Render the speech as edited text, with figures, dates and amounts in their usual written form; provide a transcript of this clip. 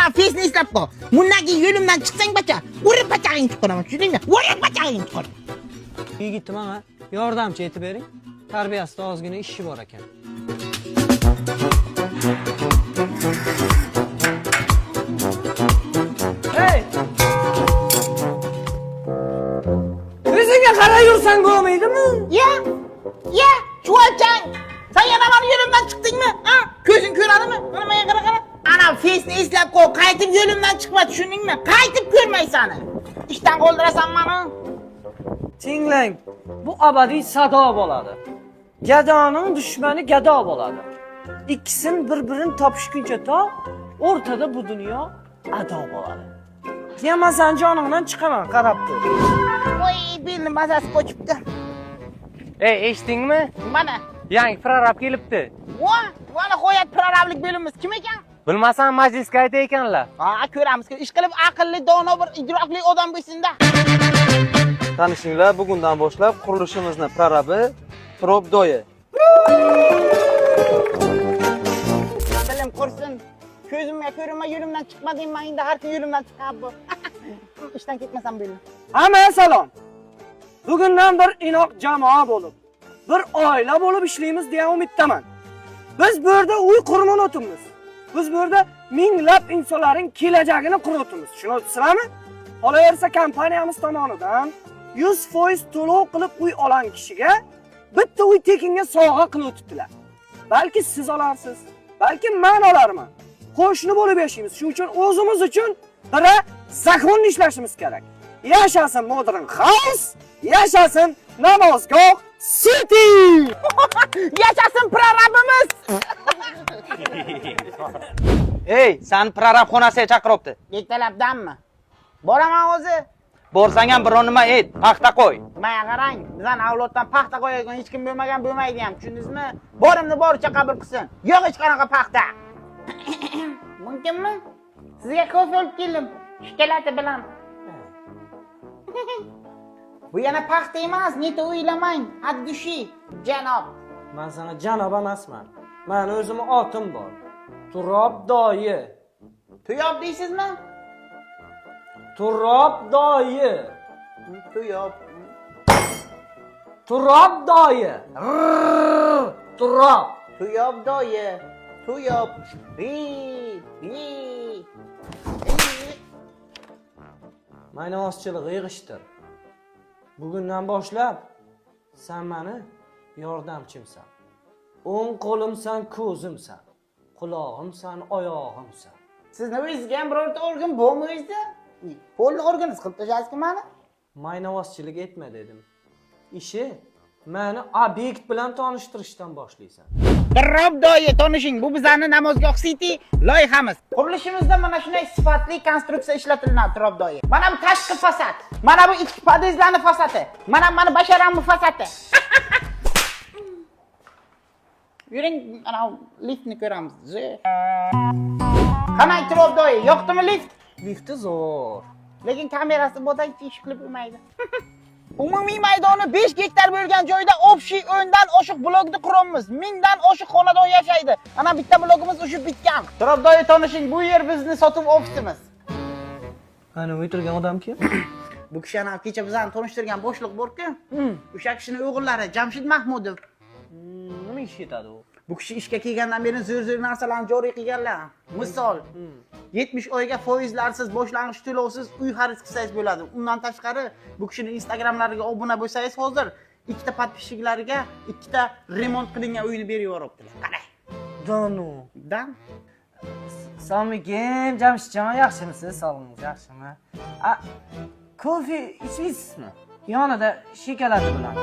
Ana fesni eslab qol. Bundan keyin yo'limdan chiqsang bacha, urib bachag'ing chiqaraman, tushundingmi? Urib bachag'ing chiqaraman. Yigitim ama yordamchi etib bering. Tarbiyasida ozgina ishi bor ekan. Hey! O'zingga qarab yursang bo'lmaydimi? Ya, chuvalchang. Sen yana meni yo'limdan chiqdingmi? Ha? Ko'zing ko'radimi? Mana menga qara. Ana fesni eslab qol, qaytib yo'limdan chiqma, tushundingmi? Qaytib ko'rmaysan. Ishdan qoldirasan meni. Tinglang, bu abadiy sado bo'ladi. Gadoning dushmani gado bo'ladi. İkisini bir-birini topishguncha to o'rtada bu dunyo ado bo'ladi. Yemasan joningdan chiqaman, qarab tur. Voy, belni mazasi qochibdi. Ey, eshitdingmi? Mana. Yangi prorab kelibdi. Mana qo'yat prorablik bo'limiz kim ekan? Bilmasam majlisga aytay ekanlar. Ha, ko'ramiz. Ish qilib aqlli, dono bir idrokli odam bo'lsin-da. Tanishinglar, bugundan boshlab qurilishimizni prorabi Probdoyi. Bilim qursin. Ko'zimga ko'rinma, yo'limdan chiqmading, men endi har kun yo'limdan chiqab bu. Ishdan ketmasam bo'ldi. Hamma salom. Bugundan bir inoq jamoa bo'lib, bir oila bo'lib ishlaymiz degan umiddaman. Biz bu yerda uy qurmoqchimiz. Biz bu yerda minglab insonlarning kelajagini qurmoqchimiz. Tushunasizlarmi? Qolaversa kompaniyamiz tomonidan 100% to'lov qilib uy olgan kishiga bitta uy tekinga sovg'a qilib o'tibdilar. Balki siz olarsiz, balki men olarman. Qo'shni bo'lib yashaymiz. Shuning uchun o'zimiz uchun bira zakon ishlashimiz kerak. Yashasin Modern House, yashasin Namozgoh City. Yashasin prorabimiz. Ey, sen prorab xonasiga chaqiribdi. Ertalabdanmi? Boraman o'zi. Borsang ham biron nima ayt, paxta qo'y. Mana qarang, bizdan avloddan paxta qo'yadigan hech kim bo'lmagan bo'lmaydi ham, tushundingizmi? Borimni boricha qabul qilsin. Yo'q hech qanaqa paxta. Mumkinmi? Sizga kofe olib keldim. Shokoladi bilan. Bu yana paxta emas, neta o'ylamang. Addushi, janob. Men sana janob emasman. Men o'zim otim bor. Turobdoyi. Tuyob deysizmi? Turobdoyi. Tuyob. Turobdoyi. Turob. Tuyob doyi. Tuyob. Maynavozchilik yig'ishtir. Bugundan boshlab sen meni yordamchimsan. O'ng qo'limsan, ko'zimsan. Qulog'imsan, oyog'imsan. Sizni o'zingizga ham birorta organ bo'lmaydi? Qo'lni organingiz qilib tashlaysizmi meni? Maynavozchilik etma dedim. Ishi meni obyekt bilan tanishtirishdan boshlaysan. Probdoyi tanishing, bu bizning Namozgoh City loyihamiz. Qurilishimizda mana shunday sifatli konstruksiya ishlatiladi Probdoyi. Mana bu tashqi fasad, mana bu ichki podezlarning fasadi, mana basharamning fasadi. Yuring, ana liftni ko'ramiz. Qanday Probdoyi, yoqdimi lift? Lifti zo'r. Lekin kamerasi bo'lsa ish qilib bo'lmaydi. Umumiy maydoni 5 gektar bo'lgan joyda общий o'ndan oshiq blokni quramiz. 1000 dan oshiq xonadon yashaydi. Ana bitta blogimiz o'sha bitgan. Turobdoyi tanishing, bu yer bizning sotuv ofisimiz. Qani o'tirgan odam kim? Bu kishi ana kecha bizani tanishtirgan boshliq bor-ku. O'sha kishining o'g'illari Jamshid Mahmudov. Nima ish etadi u? Bu kishi ishga kelgandan beri zo'r narsalarni joriy qilganlar. Misol 70 oyga foizlarsiz, boshlang'ich to'lovsiz uy xarid qilsangiz bo'ladi. Undan tashqari bu kishining Instagramlariga obuna bo'lsangiz hozir ikkita podpishchiklariga ikkita remont qilingan uyni berib yuboribdilar. Qarang. Donu. Dan Salomjon, Jamshidjon, yaxshimisiz? Sog'ligingiz yaxshimi? Kofe ichmaysizmi? Yonida shokoladi bilan.